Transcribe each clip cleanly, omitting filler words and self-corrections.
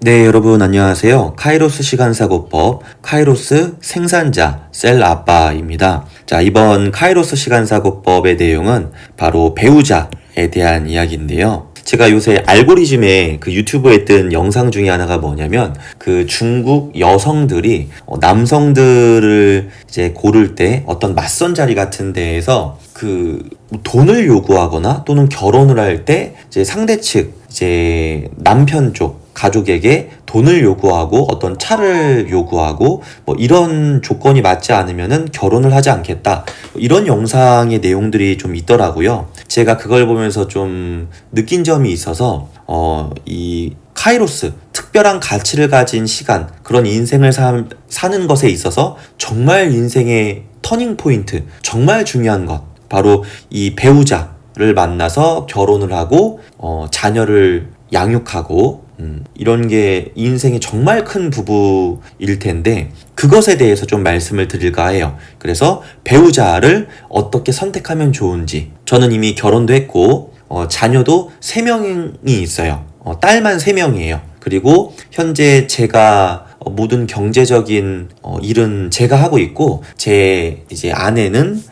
네, 여러분 안녕하세요. 카이로스 시간사고법, 카이로스 생산자 셀 아빠입니다. 자, 이번 카이로스 시간사고법의 내용은 바로 배우자에 대한 이야기인데요. 제가 요새 알고리즘에 그 유튜브에 뜬 영상 중에 하나가 뭐냐면 그 중국 여성들이 남성들을 이제 고를 때 어떤 맞선 자리 같은 데에서 그 돈을 요구하거나 또는 결혼을 할 때 이제 상대 측 이제 남편 쪽 가족에게 돈을 요구하고 어떤 차를 요구하고 뭐 이런 조건이 맞지 않으면은 결혼을 하지 않겠다. 이런 영상의 내용들이 좀 있더라고요. 제가 그걸 보면서 좀 느낀 점이 있어서 이 카이로스, 특별한 가치를 가진 시간, 그런 인생을 사는 것에 있어서 정말 인생의 터닝 포인트, 정말 중요한 것, 바로 이 배우자를 만나서 결혼을 하고 자녀를 양육하고 이런 게 인생의 정말 큰 부분일 텐데 그것에 대해서 좀 말씀을 드릴까 해요. 그래서 배우자를 어떻게 선택하면 좋은지, 저는 이미 결혼도 했고 자녀도 3명이 있어요. 딸만 3명이에요. 그리고 현재 제가 모든 경제적인 일은 제가 하고 있고 제 이제 아내는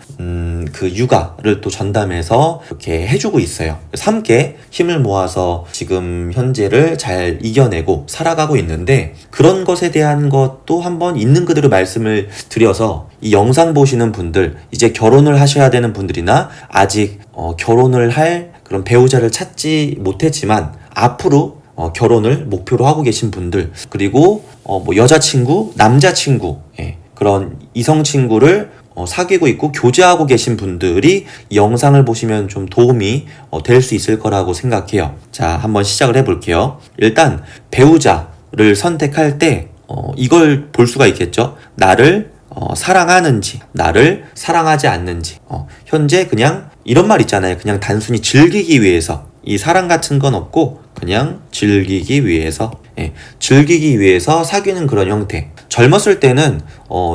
그 육아를 또 전담해서 이렇게 해주고 있어요. 그래서 함께 힘을 모아서 지금 현재를 잘 이겨내고 살아가고 있는데, 그런 것에 대한 것도 한번 있는 그대로 말씀을 드려서 이 영상 보시는 분들, 이제 결혼을 하셔야 되는 분들이나 아직 결혼을 할 그런 배우자를 찾지 못했지만 앞으로 결혼을 목표로 하고 계신 분들, 그리고 뭐 여자친구, 남자친구, 그런 이성 친구를 사귀고 있고 교제하고 계신 분들이 이 영상을 보시면 좀 도움이 될 수 있을 거라고 생각해요. 자, 한번 시작을 해볼게요. 일단 배우자를 선택할 때 이걸 볼 수가 있겠죠. 나를 사랑하는지, 나를 사랑하지 않는지. 현재 그냥 이런 말 있잖아요. 그냥 단순히 즐기기 위해서, 이 사랑 같은 건 없고 그냥 즐기기 위해서, 즐기기 위해서 사귀는 그런 형태. 젊었을 때는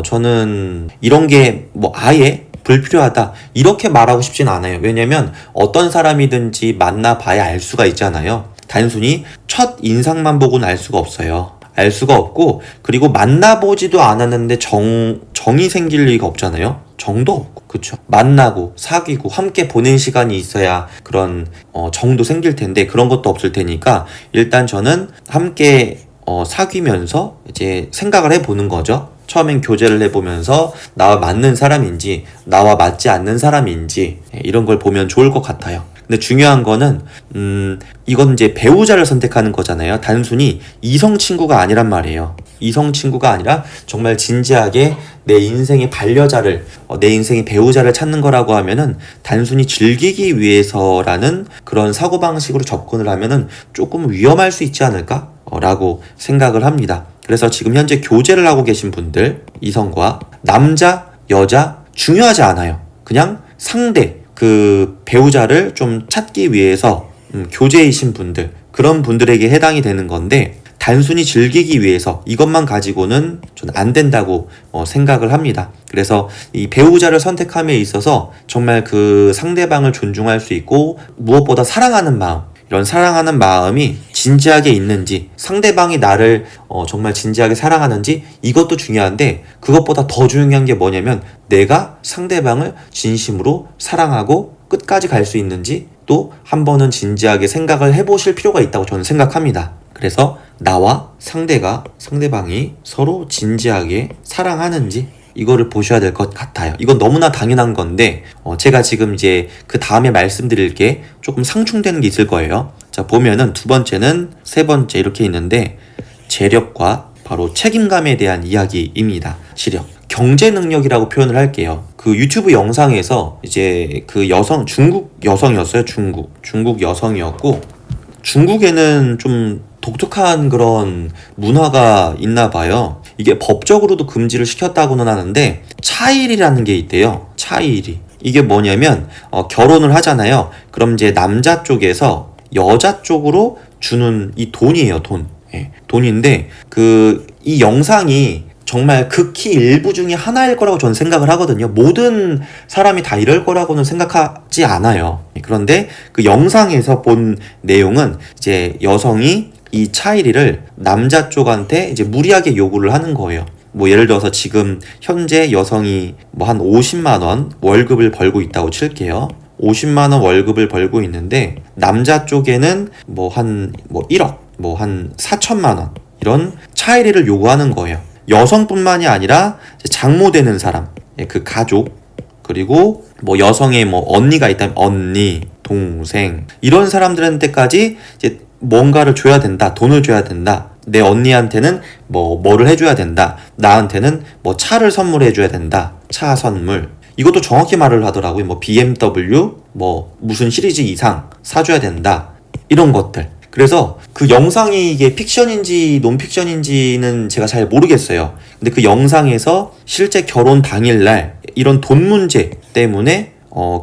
저는 이런 게 뭐 아예 불필요하다 이렇게 말하고 싶진 않아요. 왜냐면 어떤 사람이든지 만나봐야 알 수가 있잖아요. 단순히 첫 인상만 보고는 알 수가 없어요. 알 수가 없고, 그리고 만나보지도 않았는데 정이 생길 리가 없잖아요. 정도 없고, 그쵸? 만나고 사귀고 함께 보낸 시간이 있어야 그런 정도 생길 텐데 그런 것도 없을 테니까 일단 저는 함께 사귀면서 이제 생각을 해보는 거죠. 처음엔 교제를 해보면서 나와 맞는 사람인지 나와 맞지 않는 사람인지 이런 걸 보면 좋을 것 같아요. 근데 중요한 거는 이건 이제 배우자를 선택하는 거잖아요. 단순히 이성 친구가 아니란 말이에요. 이성 친구가 아니라 정말 진지하게 내 인생의 반려자를, 내 인생의 배우자를 찾는 거라고 하면은 단순히 즐기기 위해서라는 그런 사고방식으로 접근을 하면은 조금 위험할 수 있지 않을까? 라고 생각을 합니다. 그래서 지금 현재 교제를 하고 계신 분들, 이성과 남자, 여자 중요하지 않아요. 그냥 상대, 그 배우자를 좀 찾기 위해서 교제이신 분들, 그런 분들에게 해당이 되는 건데, 단순히 즐기기 위해서 이것만 가지고는 저는 안 된다고 생각을 합니다. 그래서 이 배우자를 선택함에 있어서 정말 그 상대방을 존중할 수 있고, 무엇보다 사랑하는 마음, 이런 사랑하는 마음이 진지하게 있는지, 상대방이 나를 정말 진지하게 사랑하는지, 이것도 중요한데 그것보다 더 중요한 게 뭐냐면 내가 상대방을 진심으로 사랑하고 끝까지 갈 수 있는지 또 한 번은 진지하게 생각을 해보실 필요가 있다고 저는 생각합니다. 그래서 나와 상대방이 서로 진지하게 사랑하는지 이거를 보셔야 될 것 같아요. 이건 너무나 당연한 건데 제가 지금 이제 그 다음에 말씀드릴 게 조금 상충되는 게 있을 거예요. 자, 보면은 두 번째는 세 번째 이렇게 있는데, 재력과 바로 책임감에 대한 이야기입니다. 시력, 경제 능력이라고 표현을 할게요. 그 유튜브 영상에서 이제 그 여성, 중국 여성이었어요. 중국 여성이었고, 중국에는 좀 독특한 그런 문화가 있나 봐요. 이게 법적으로도 금지를 시켰다고는 하는데 차일이라는 게 있대요. 차일이. 이게 뭐냐면 결혼을 하잖아요. 그럼 이제 남자 쪽에서 여자 쪽으로 주는 이 돈이에요. 돈. 돈인데 이 영상이 정말 극히 일부 중에 하나일 거라고 저는 생각을 하거든요. 모든 사람이 다 이럴 거라고는 생각하지 않아요. 그런데 그 영상에서 본 내용은 이제 여성이 이 차이리를 남자 쪽한테 이제 무리하게 요구를 하는 거예요. 뭐 예를 들어서 지금 현재 여성이 뭐 한 50만 원 월급을 벌고 있다고 칠게요. 50만 원 월급을 벌고 있는데 남자 쪽에는 뭐 한 1억, 뭐 한 4천만 원 이런 차이리를 요구하는 거예요. 여성뿐만이 아니라 장모 되는 사람, 그 가족, 그리고 뭐 여성의 뭐 언니가 있다면 언니, 동생 이런 사람들한테까지 이제 뭔가를 줘야 된다, 돈을 줘야 된다. 내 언니한테는 뭐를 해줘야 된다. 나한테는 뭐 차를 선물해 줘야 된다. 차 선물. 이것도 정확히 말을 하더라고요. 뭐 BMW 뭐 무슨 시리즈 이상 사줘야 된다. 이런 것들. 그래서 그 영상이 이게 픽션인지 논픽션인지는 제가 잘 모르겠어요. 근데 그 영상에서 실제 결혼 당일날 이런 돈 문제 때문에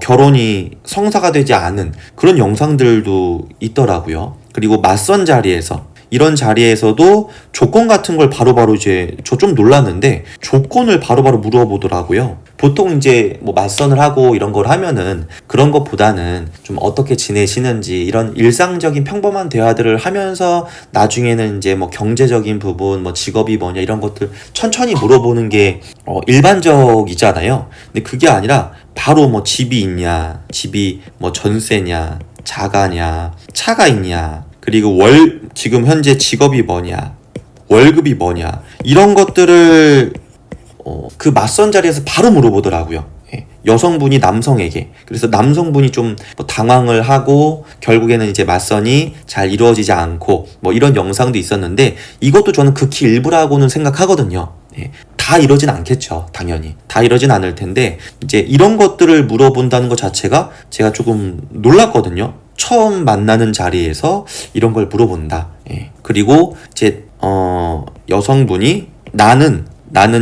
결혼이 성사가 되지 않은 그런 영상들도 있더라고요. 그리고 맞선 자리에서 이런 자리에서도 조건 같은 걸 바로바로 이제 저 좀 놀랐는데 조건을 바로바로 물어보더라고요. 보통 이제 뭐 맞선을 하고 이런 걸 하면은 그런 것보다는 좀 어떻게 지내시는지 이런 일상적인 평범한 대화들을 하면서 나중에는 이제 뭐 경제적인 부분, 뭐 직업이 뭐냐 이런 것들 천천히 물어보는 게 일반적이잖아요. 근데 그게 아니라 바로 뭐 집이 있냐, 집이 뭐 전세냐, 자가냐, 차가 있냐, 그리고 지금 현재 직업이 뭐냐, 월급이 뭐냐 이런 것들을 그 맞선 자리에서 바로 물어보더라고요. 여성분이 남성에게. 그래서 남성분이 좀 당황을 하고 결국에는 이제 맞선이 잘 이루어지지 않고 뭐 이런 영상도 있었는데 이것도 저는 극히 일부라고는 생각하거든요. 다 이러진 않겠죠. 당연히 다 이러진 않을 텐데 이제 이런 것들을 물어본다는 것 자체가 제가 조금 놀랐거든요. 처음 만나는 자리에서 이런 걸 물어본다. 그리고 이제 여성분이 나는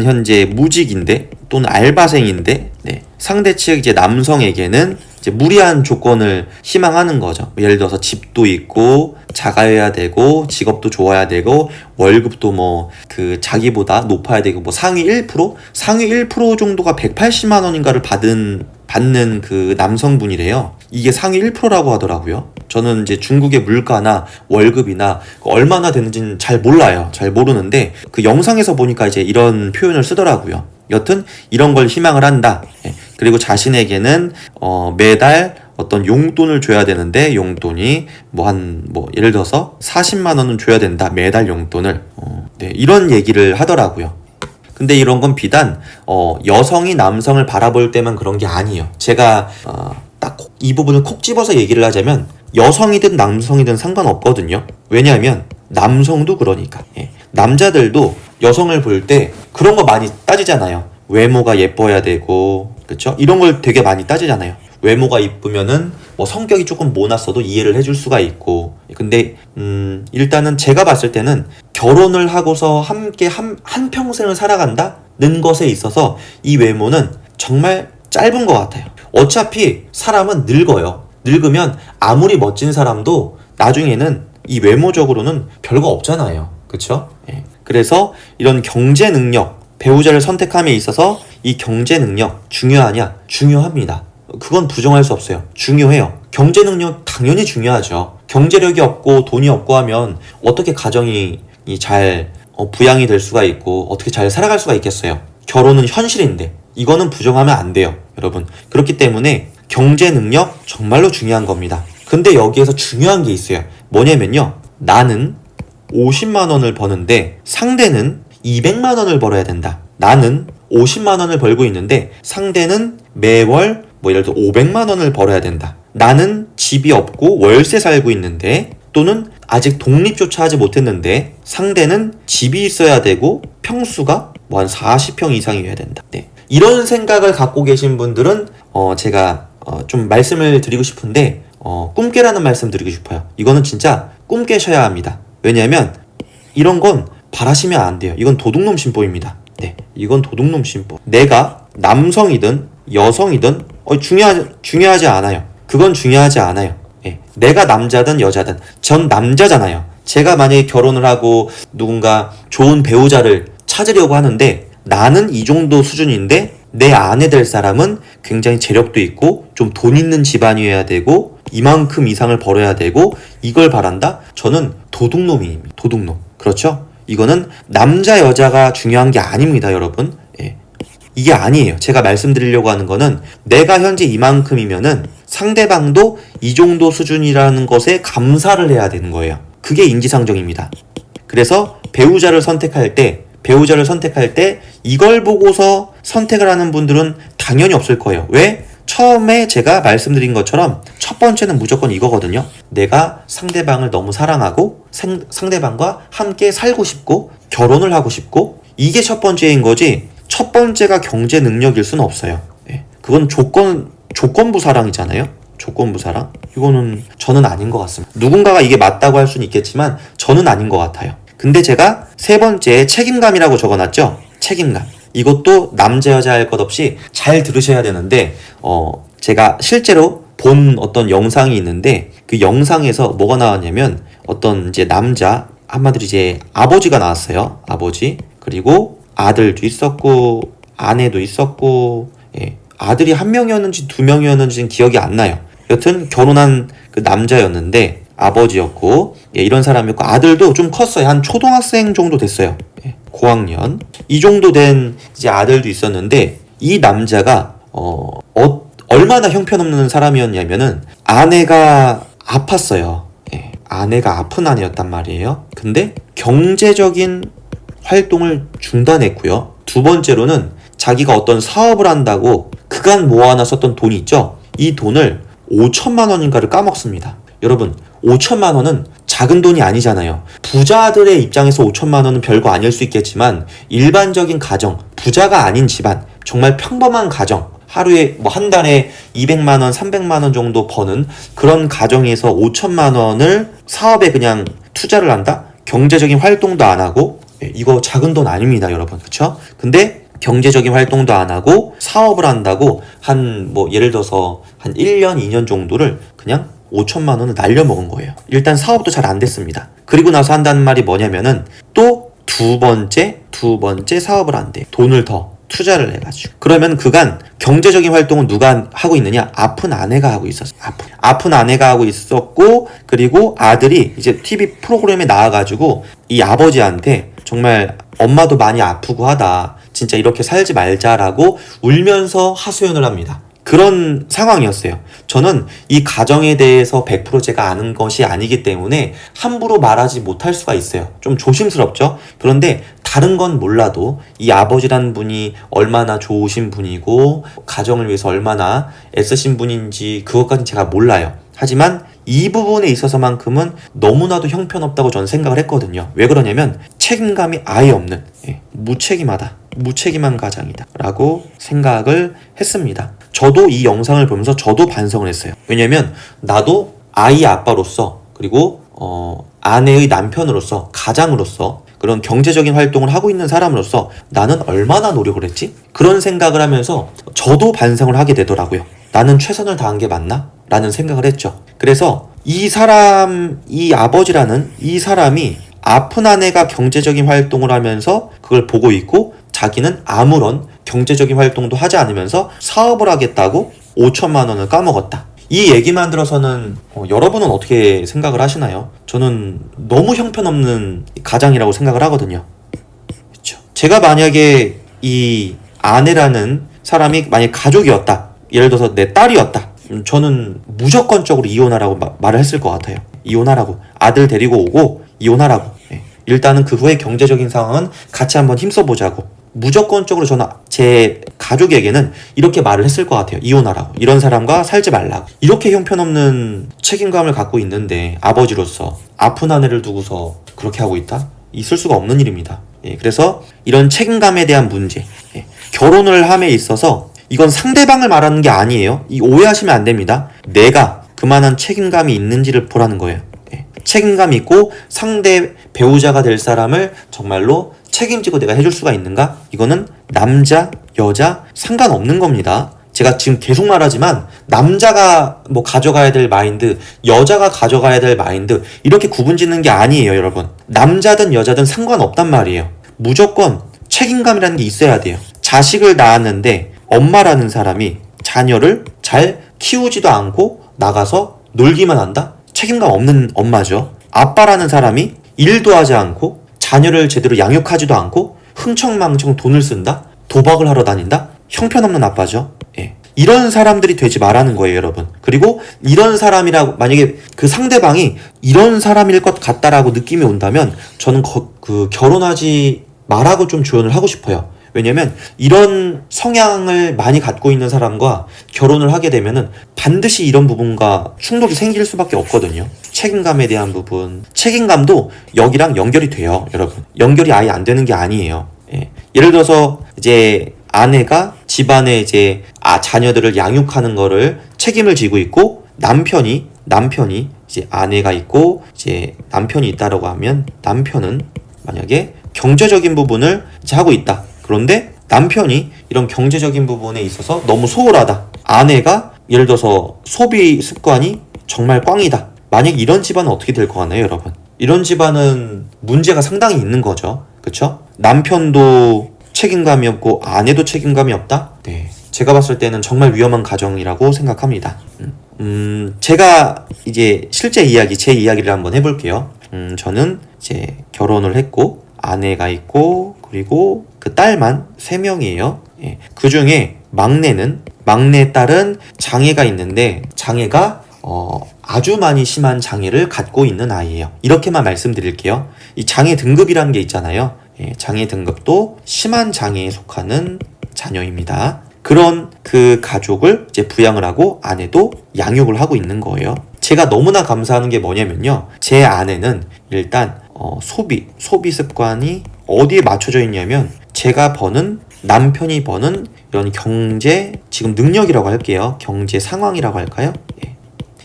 현재 무직인데 또는 알바생인데 상대 측 이제 남성에게는 이제 무리한 조건을 희망하는 거죠. 예를 들어서 집도 있고 자가여야 되고 직업도 좋아야 되고 월급도 뭐 그 자기보다 높아야 되고 뭐 상위 1% 정도가 180만 원인가를 받는 그 남성분이래요. 이게 상위 1%라고 하더라고요. 저는 이제 중국의 물가나 월급이나 얼마나 되는지는 잘 몰라요. 잘 모르는데 그 영상에서 보니까 이제 이런 표현을 쓰더라고요. 여튼 이런 걸 희망을 한다. 그리고 자신에게는 매달 어떤 용돈을 줘야 되는데 용돈이 예를 들어서 40만 원은 줘야 된다. 매달 용돈을. 이런 얘기를 하더라고요. 근데 이런 건 비단 여성이 남성을 바라볼 때만 그런 게 아니에요. 제가 딱 이 부분을 콕 집어서 얘기를 하자면 여성이든 남성이든 상관없거든요. 왜냐하면 남성도 그러니까. 남자들도 여성을 볼 때 그런 거 많이 따지잖아요. 외모가 예뻐야 되고, 그렇죠? 이런 걸 되게 많이 따지잖아요. 외모가 이쁘면은 뭐 성격이 조금 모났어도 이해를 해줄 수가 있고. 근데 일단은 제가 봤을 때는 결혼을 하고서 함께 한 평생을 살아간다는 것에 있어서 이 외모는 정말 짧은 것 같아요. 어차피 사람은 늙어요. 늙으면 아무리 멋진 사람도 나중에는 이 외모적으로는 별거 없잖아요. 그쵸? 그래서 이런 경제 능력, 배우자를 선택함에 있어서 이 경제 능력 중요하냐? 중요합니다. 그건 부정할 수 없어요. 중요해요. 경제 능력 당연히 중요하죠. 경제력이 없고 돈이 없고 하면 어떻게 가정이 잘 부양이 될 수가 있고 어떻게 잘 살아갈 수가 있겠어요. 결혼은 현실인데 이거는 부정하면 안 돼요. 여러분. 그렇기 때문에 경제 능력 정말로 중요한 겁니다. 근데 여기에서 중요한 게 있어요. 뭐냐면요. 나는 50만 원을 버는데 상대는 200만 원을 벌어야 된다. 나는 50만 원을 벌고 있는데 상대는 매월 예를 들어 500만 원을 벌어야 된다. 나는 집이 없고 월세 살고 있는데 또는 아직 독립조차 하지 못했는데 상대는 집이 있어야 되고 평수가 한 40평 이상이어야 된다. 이런 생각을 갖고 계신 분들은 제가 좀 말씀을 드리고 싶은데 꿈 깨라는 말씀 드리고 싶어요. 이거는 진짜 꿈 깨셔야 합니다. 왜냐하면 이런 건 바라시면 안 돼요. 이건 도둑놈 신보입니다. 이건 도둑놈 신보. 내가 남성이든 여성이든 중요하지 않아요. 그건 중요하지 않아요. 내가 남자든 여자든 전 남자잖아요. 제가 만약에 결혼을 하고 누군가 좋은 배우자를 찾으려고 하는데 나는 이 정도 수준인데 내 아내 될 사람은 굉장히 재력도 있고 좀 돈 있는 집안이어야 되고 이만큼 이상을 벌어야 되고 이걸 바란다? 저는 도둑놈입니다. 도둑놈. 그렇죠? 이거는 남자 여자가 중요한 게 아닙니다, 여러분. 예. 이게 아니에요. 제가 말씀드리려고 하는 거는 내가 현재 이만큼이면은 상대방도 이 정도 수준이라는 것에 감사를 해야 되는 거예요. 그게 인지상정입니다. 그래서 배우자를 선택할 때 이걸 보고서 선택을 하는 분들은 당연히 없을 거예요. 왜? 처음에 제가 말씀드린 것처럼 첫 번째는 무조건 이거거든요. 내가 상대방을 너무 사랑하고 상대방과 함께 살고 싶고 결혼을 하고 싶고, 이게 첫 번째인 거지 첫 번째가 경제 능력일 수는 없어요. 예. 그건 조건부 사랑이잖아요. 조건부 사랑? 이거는 저는 아닌 것 같습니다. 누군가가 이게 맞다고 할 수는 있겠지만 저는 아닌 것 같아요. 근데 제가 세 번째 책임감이라고 적어놨죠. 책임감. 이것도 남자 여자 할 것 없이 잘 들으셔야 되는데, 제가 실제로 본 어떤 영상이 있는데 그 영상에서 뭐가 나왔냐면 어떤 이제 남자, 한마디로 이제 아버지가 나왔어요. 아버지. 그리고 아들도 있었고 아내도 있었고, 예. 아들이 한 명이었는지 두 명이었는지는 기억이 안 나요. 여튼 결혼한 그 남자였는데 아버지였고, 예, 이런 사람이었고, 아들도 좀 컸어요. 한 초등학생 정도 됐어요. 예, 고학년. 이 정도 된 이제 아들도 있었는데, 이 남자가 얼마나 형편없는 사람이었냐면은 아내가 아팠어요. 예, 아내가 아픈 아내였단 말이에요. 근데 경제적인 활동을 중단했고요. 두 번째로는 자기가 어떤 사업을 한다고 그간 모아놨었던 돈이 있죠. 이 돈을 5천만 원인가를 까먹습니다. 여러분, 5천만 원은 작은 돈이 아니잖아요. 부자들의 입장에서 5천만 원은 별거 아닐 수 있겠지만 일반적인 가정, 부자가 아닌 집안, 정말 평범한 가정, 하루에 뭐 한 달에 200만 원, 300만 원 정도 버는 그런 가정에서 5천만 원을 사업에 그냥 투자를 한다? 경제적인 활동도 안 하고, 이거 작은 돈 아닙니다, 여러분. 그쵸? 근데 경제적인 활동도 안 하고 사업을 한다고 뭐 예를 들어서 한 1년, 2년 정도를 그냥 5천만 원을 날려먹은 거예요. 일단 사업도 잘 안 됐습니다. 그리고 나서 한다는 말이 뭐냐면은 또 두 번째 사업을 한대. 돈을 더 투자를 해가지고. 그러면 그간 경제적인 활동은 누가 하고 있느냐? 아픈 아내가 하고 있었어요. 아픈 아내가 하고 있었고, 그리고 아들이 이제 TV 프로그램에 나와가지고 이 아버지한테 정말 엄마도 많이 아프고 하다, 진짜 이렇게 살지 말자라고 울면서 하소연을 합니다. 그런 상황이었어요. 저는 이 가정에 대해서 100% 제가 아는 것이 아니기 때문에 함부로 말하지 못할 수가 있어요. 좀 조심스럽죠? 그런데 다른 건 몰라도 이 아버지란 분이 얼마나 좋으신 분이고 가정을 위해서 얼마나 애쓰신 분인지 그것까지는 제가 몰라요. 하지만 이 부분에 있어서만큼은 너무나도 형편없다고 저는 생각을 했거든요. 왜 그러냐면 책임감이 아예 없는, 무책임한 가장이다 라고 생각을 했습니다. 저도 이 영상을 보면서 저도 반성을 했어요. 왜냐면 나도 아이 아빠로서, 그리고 아내의 남편으로서, 가장으로서, 그런 경제적인 활동을 하고 있는 사람으로서 나는 얼마나 노력을 했지? 그런 생각을 하면서 저도 반성을 하게 되더라고요. 나는 최선을 다한 게 맞나? 라는 생각을 했죠. 그래서 이 아버지라는 이 사람이 아픈 아내가 경제적인 활동을 하면서 그걸 보고 있고, 자기는 아무런 경제적인 활동도 하지 않으면서 사업을 하겠다고 5천만 원을 까먹었다. 이 얘기만 들어서는 여러분은 어떻게 생각을 하시나요? 저는 너무 형편없는 가장이라고 생각을 하거든요. 그렇죠? 제가 만약에 이 아내라는 사람이 만약 가족이었다, 예를 들어서 내 딸이었다, 저는 무조건적으로 이혼하라고 말을 했을 것 같아요. 이혼하라고. 아들 데리고 오고 이혼하라고. 일단은 그 후에 경제적인 상황은 같이 한번 힘써보자고. 무조건적으로 저는 제 가족에게는 이렇게 말을 했을 것 같아요. 이혼하라고. 이런 사람과 살지 말라고. 이렇게 형편없는 책임감을 갖고 있는데 아버지로서 아픈 아내를 두고서 그렇게 하고 있다? 있을 수가 없는 일입니다. 그래서 이런 책임감에 대한 문제, 결혼을 함에 있어서 이건 상대방을 말하는 게 아니에요. 오해하시면 안 됩니다. 내가 그만한 책임감이 있는지를 보라는 거예요. 책임감 있고 상대 배우자가 될 사람을 정말로 책임지고 내가 해줄 수가 있는가? 이거는 남자, 여자 상관없는 겁니다. 제가 지금 계속 말하지만 남자가 뭐 가져가야 될 마인드, 여자가 가져가야 될 마인드, 이렇게 구분짓는 게 아니에요, 여러분. 남자든 여자든 상관없단 말이에요. 무조건 책임감이라는 게 있어야 돼요. 자식을 낳았는데 엄마라는 사람이 자녀를 잘 키우지도 않고 나가서 놀기만 한다? 책임감 없는 엄마죠. 아빠라는 사람이 일도 하지 않고 자녀를 제대로 양육하지도 않고 흥청망청 돈을 쓴다? 도박을 하러 다닌다? 형편없는 아빠죠. 예. 이런 사람들이 되지 말라는 거예요, 여러분. 그리고 이런 사람이라고 만약에 그 상대방이 이런 사람일 것 같다라고 느낌이 온다면 저는 결혼하지 말라고 좀 조언을 하고 싶어요. 왜냐면 이런 성향을 많이 갖고 있는 사람과 결혼을 하게 되면은 반드시 이런 부분과 충돌이 생길 수밖에 없거든요. 책임감에 대한 부분. 책임감도 여기랑 연결이 돼요, 여러분. 연결이 아예 안 되는 게 아니에요. 예. 예를 들어서 이제 아내가 집안에 이제 자녀들을 양육하는 거를 책임을 지고 있고 남편이 이제 아내가 있고 이제 남편이 있다라고 하면 남편은 만약에 경제적인 부분을 이제 하고 있다. 그런데 남편이 이런 경제적인 부분에 있어서 너무 소홀하다. 아내가 예를 들어서 소비 습관이 정말 꽝이다. 만약 이런 집안은 어떻게 될 것 같나요, 여러분? 이런 집안은 문제가 상당히 있는 거죠. 그쵸? 남편도 책임감이 없고 아내도 책임감이 없다? 네. 제가 봤을 때는 정말 위험한 가정이라고 생각합니다. 제가 이제 실제 제 이야기를 한번 해볼게요. 저는 이제 결혼을 했고 아내가 있고 그리고 그 딸만 3명이에요. 예. 그 중에 막내 딸은 장애가 있는데 장애가 아주 많이 심한 장애를 갖고 있는 아이예요. 이렇게만 말씀드릴게요. 이 장애 등급이라는 게 있잖아요. 예, 장애 등급도 심한 장애에 속하는 자녀입니다. 그런 그 가족을 이제 부양을 하고 아내도 양육을 하고 있는 거예요. 제가 너무나 감사하는 게 뭐냐면요. 제 아내는 일단 소비 습관이 어디에 맞춰져 있냐면 제가 버는 남편이 버는 이런 경제 지금 능력이라고 할게요. 경제 상황이라고 할까요? 예.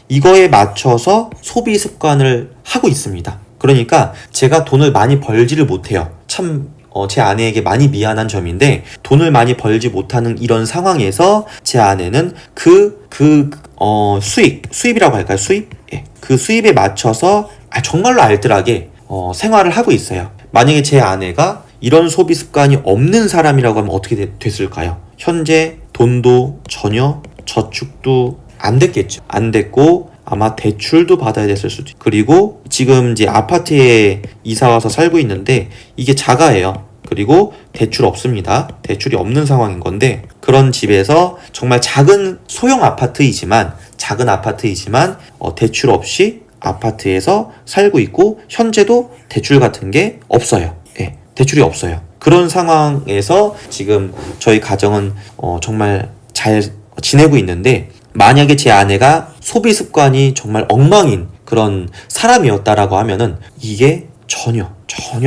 이거에 맞춰서 소비 습관을 하고 있습니다. 그러니까 제가 돈을 많이 벌지를 못해요. 참 제 아내에게 많이 미안한 점인데 돈을 많이 벌지 못하는 이런 상황에서 제 아내는 수입이라고 할까요? 수입? 예. 그 수입에 맞춰서 정말로 알뜰하게 생활을 하고 있어요. 만약에 제 아내가 이런 소비 습관이 없는 사람이라고 하면 어떻게 됐을까요? 현재 돈도 전혀 저축도 안 됐겠죠. 안 됐고 아마 대출도 받아야 됐을 수도 있고 그리고 지금 이제 아파트에 이사와서 살고 있는데 이게 자가예요. 그리고 대출 없습니다. 대출이 없는 상황인 건데 그런 집에서 정말 소형 아파트이지만 대출 없이 아파트에서 살고 있고 현재도 대출 같은 게 없어요. 예, 대출이 없어요. 그런 상황에서 지금 저희 가정은 정말 잘 지내고 있는데 만약에 제 아내가 소비 습관이 정말 엉망인 그런 사람이었다라고 하면은 이게 전혀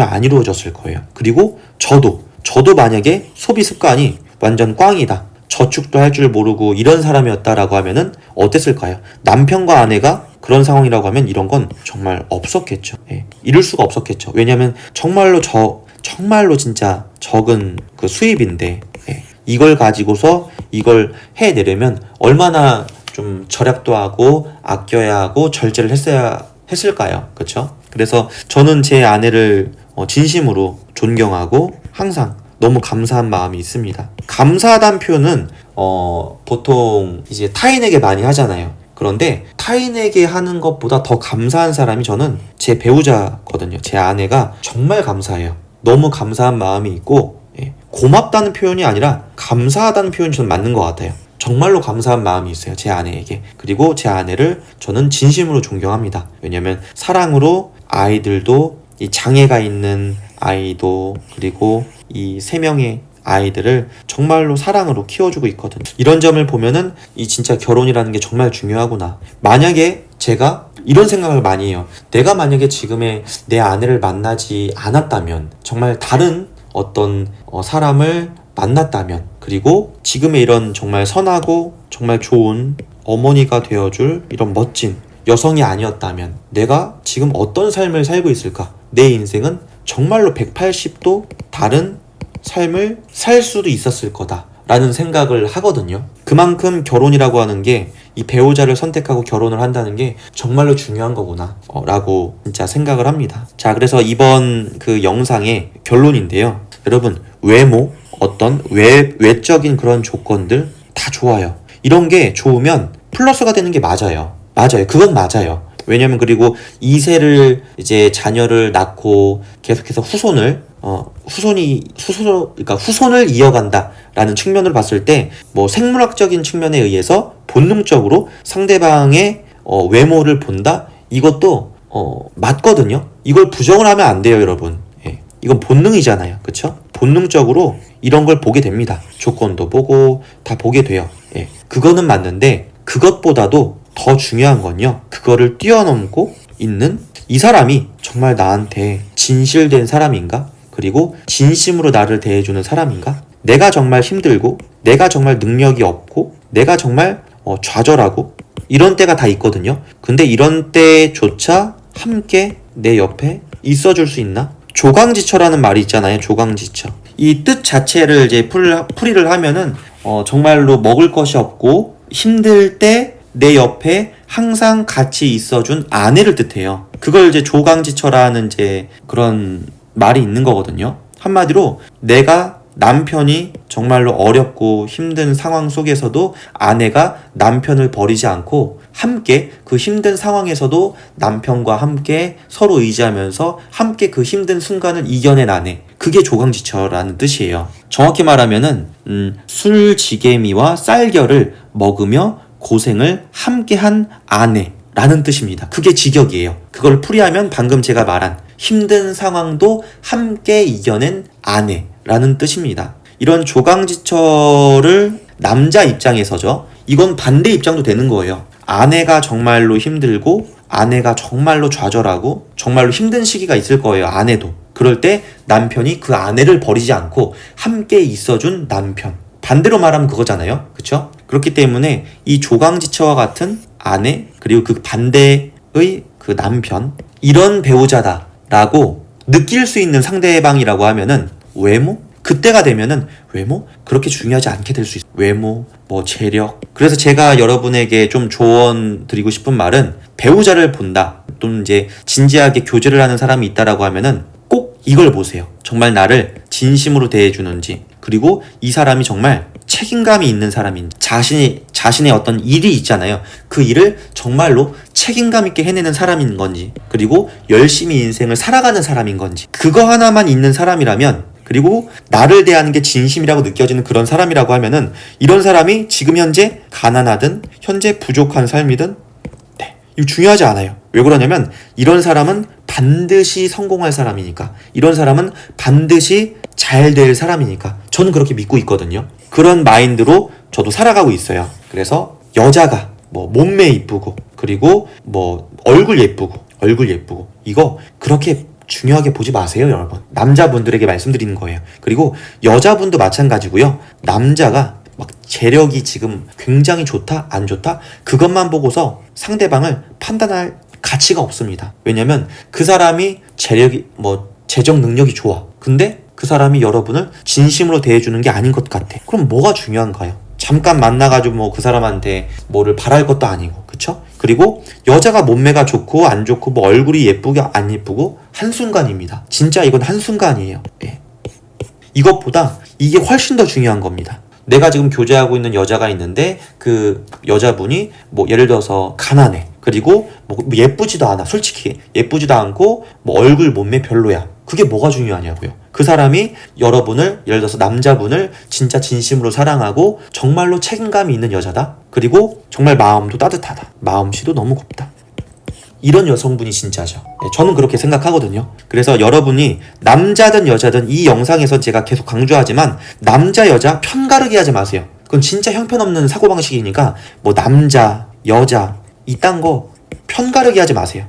안 이루어졌을 거예요. 그리고 저도 만약에 소비 습관이 완전 꽝이다. 저축도 할 줄 모르고 이런 사람이었다라고 하면은 어땠을까요? 남편과 아내가 그런 상황이라고 하면 이런 건 정말 없었겠죠. 예, 이룰 수가 없었겠죠. 왜냐면 정말로 진짜 적은 그 수입인데 예, 이걸 가지고서 이걸 해내려면 얼마나 좀 절약도 하고 아껴야 하고 절제를 했을까요? 그렇죠? 그래서 저는 제 아내를 진심으로 존경하고 항상 너무 감사한 마음이 있습니다. 감사하다는 표현은 보통 이제 타인에게 많이 하잖아요. 그런데 타인에게 하는 것보다 더 감사한 사람이 저는 제 배우자거든요. 제 아내가 정말 감사해요. 너무 감사한 마음이 있고 예, 고맙다는 표현이 아니라 감사하다는 표현이 저는 맞는 것 같아요. 정말로 감사한 마음이 있어요. 제 아내에게. 그리고 제 아내를 저는 진심으로 존경합니다. 왜냐면 사랑으로 아이들도 이 장애가 있는 아이도 그리고 이 3명의 아이들을 정말로 사랑으로 키워주고 있거든요. 이런 점을 보면은 이 진짜 결혼이라는 게 정말 중요하구나. 만약에 제가 이런 생각을 많이 해요. 내가 만약에 지금의 내 아내를 만나지 않았다면 정말 다른 어떤 사람을 만났다면 그리고 지금의 이런 정말 선하고 정말 좋은 어머니가 되어줄 이런 멋진 여성이 아니었다면 내가 지금 어떤 삶을 살고 있을까? 내 인생은 정말로 180도 다른 삶을 살 수도 있었을 거다 라는 생각을 하거든요. 그만큼 결혼이라고 하는 게 이 배우자를 선택하고 결혼을 한다는 게 정말로 중요한 거구나 라고 진짜 생각을 합니다. 자, 그래서 이번 그 영상의 결론인데요. 여러분, 외모, 어떤 외적인 그런 조건들 다 좋아요. 이런 게 좋으면 플러스가 되는 게 맞아요. 그건 맞아요. 왜냐면 그리고 2세를 이제 자녀를 낳고 계속해서 그러니까 후손을 이어간다라는 측면으로 봤을 때 뭐 생물학적인 측면에 의해서 본능적으로 상대방의 외모를 본다? 이것도 맞거든요. 이걸 부정을 하면 안 돼요, 여러분. 예. 이건 본능이잖아요. 그쵸? 본능적으로 이런 걸 보게 됩니다. 조건도 보고 다 보게 돼요. 예. 그거는 맞는데 그것보다도 더 중요한 건요. 그거를 뛰어넘고 있는 이 사람이 정말 나한테 진실된 사람인가? 그리고 진심으로 나를 대해주는 사람인가? 내가 정말 힘들고 내가 정말 능력이 없고 내가 정말 좌절하고 이런 때가 다 있거든요. 근데 이런 때조차 함께 내 옆에 있어줄 수 있나? 조강지처라는 말이 있잖아요. 조강지처. 이 뜻 자체를 이제 풀이를 하면은 정말로 먹을 것이 없고 힘들 때 내 옆에 항상 같이 있어준 아내를 뜻해요. 그걸 이제 조강지처라는 이제 그런 말이 있는 거거든요. 한마디로 내가 남편이 정말로 어렵고 힘든 상황 속에서도 아내가 남편을 버리지 않고 함께 그 힘든 상황에서도 남편과 함께 서로 의지하면서 함께 그 힘든 순간을 이겨낸 아내. 그게 조강지처라는 뜻이에요. 정확히 말하면은 술지개미와 쌀겨를 먹으며 고생을 함께한 아내라는 뜻입니다. 그게 직역이에요. 그걸 풀이하면 방금 제가 말한 힘든 상황도 함께 이겨낸 아내라는 뜻입니다. 이런 조강지처를 남자 입장에서죠. 이건 반대 입장도 되는 거예요. 아내가 정말로 힘들고 아내가 정말로 좌절하고 정말로 힘든 시기가 있을 거예요. 아내도. 그럴 때 남편이 그 아내를 버리지 않고 함께 있어준 남편. 반대로 말하면 그거잖아요. 그쵸? 그렇기 때문에 이 조강지처와 같은 아내 그리고 그 반대의 그 남편 이런 배우자다 라고 느낄 수 있는 상대방이라고 하면은 외모? 그때가 되면은 외모? 그렇게 중요하지 않게 될 수 있어요. 외모, 뭐 재력. 그래서 제가 여러분에게 좀 조언 드리고 싶은 말은 배우자를 본다 또는 이제 진지하게 교제를 하는 사람이 있다라고 하면은 꼭 이걸 보세요. 정말 나를 진심으로 대해주는지 그리고 이 사람이 정말 책임감이 있는 사람인지 자신의 어떤 일이 있잖아요. 그 일을 정말로 책임감 있게 해내는 사람인 건지 그리고 열심히 인생을 살아가는 사람인 건지 그거 하나만 있는 사람이라면 그리고 나를 대하는 게 진심이라고 느껴지는 그런 사람이라고 하면은 이런 사람이 지금 현재 가난하든 현재 부족한 삶이든 이거 중요하지 않아요. 왜 그러냐면 이런 사람은 반드시 성공할 사람이니까 이런 사람은 반드시 잘 될 사람이니까 저는 그렇게 믿고 있거든요. 그런 마인드로 저도 살아가고 있어요. 그래서 여자가 뭐 몸매 이쁘고 그리고 뭐 얼굴 예쁘고 이거 그렇게 중요하게 보지 마세요, 여러분. 남자분들에게 말씀드리는 거예요. 그리고 여자분도 마찬가지고요. 남자가 막 재력이 지금 굉장히 좋다 안 좋다 그것만 보고서 상대방을 판단할 가치가 없습니다. 왜냐면 그 사람이 재력이 뭐 재정 능력이 좋아. 근데 그 사람이 여러분을 진심으로 대해주는 게 아닌 것 같아. 그럼 뭐가 중요한가요? 잠깐 만나가지고 뭐 그 사람한테 뭐를 바랄 것도 아니고, 그쵸? 그리고 여자가 몸매가 좋고 안 좋고 뭐 얼굴이 예쁘고 안 예쁘고 한순간입니다. 진짜 이건 한순간이에요. 예. 이것보다 이게 훨씬 더 중요한 겁니다. 내가 지금 교제하고 있는 여자가 있는데 그 여자분이 뭐 예를 들어서 가난해. 그리고 뭐 예쁘지도 않아. 솔직히 예쁘지도 않고 뭐 얼굴 몸매 별로야. 그게 뭐가 중요하냐고요. 그 사람이 여러분을 예를 들어서 남자분을 진짜 진심으로 사랑하고 정말로 책임감이 있는 여자다. 그리고 정말 마음도 따뜻하다. 마음씨도 너무 곱다. 이런 여성분이 진짜죠. 저는 그렇게 생각하거든요. 그래서 여러분이 남자든 여자든 이 영상에서 제가 계속 강조하지만 남자 여자 편가르기 하지 마세요. 그건 진짜 형편없는 사고방식이니까 뭐 남자 여자 이딴 거 편가르기 하지 마세요.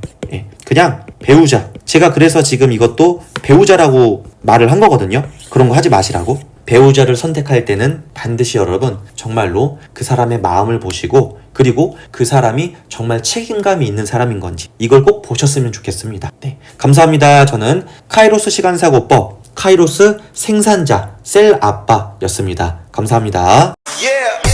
그냥 배우자. 제가 그래서 지금 이것도 배우자라고 말을 한 거거든요. 그런 거 하지 마시라고. 배우자를 선택할 때는 반드시 여러분 정말로 그 사람의 마음을 보시고 그리고 그 사람이 정말 책임감이 있는 사람인 건지 이걸 꼭 보셨으면 좋겠습니다. 네, 감사합니다. 저는 카이로스 시간사고법 카이로스 생산자 셀 아빠였습니다. 감사합니다. Yeah.